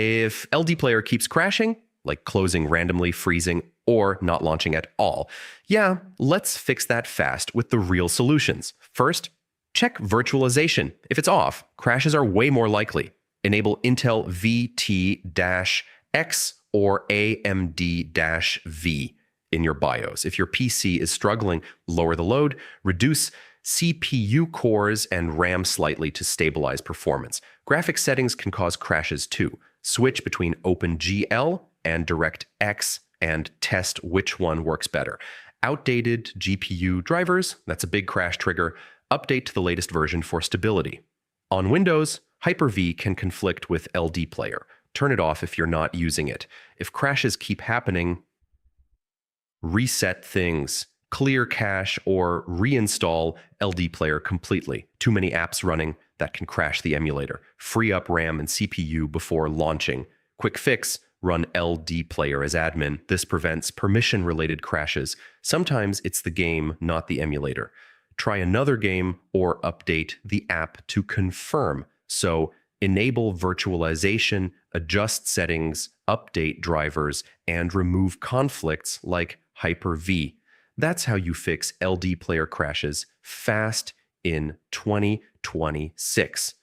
If LDPlayer keeps crashing, like closing randomly, freezing, or not launching at all, yeah, let's fix that fast with the real solutions. First, check virtualization. If it's off, crashes are way more likely. Enable Intel VT-X or AMD-V in your BIOS. If your PC is struggling, lower the load, reduce CPU cores and RAM slightly to stabilize performance. Graphics settings can cause crashes too. Switch between OpenGL and DirectX and test which one works better. Outdated GPU drivers, that's a big crash trigger. Update to the latest version for stability. On Windows, Hyper-V can conflict with LDPlayer. Turn it off if you're not using it. If crashes keep happening, reset things, clear cache, or reinstall LDPlayer completely. Too many apps running, that can crash the emulator. Free up RAM and CPU before launching. Quick fix, run LDPlayer as admin. This prevents permission-related crashes. Sometimes it's the game, not the emulator. Try another game or update the app to confirm. So enable virtualization, adjust settings, update drivers, and remove conflicts like Hyper-V. That's how you fix LDPlayer crashes fast in 2026.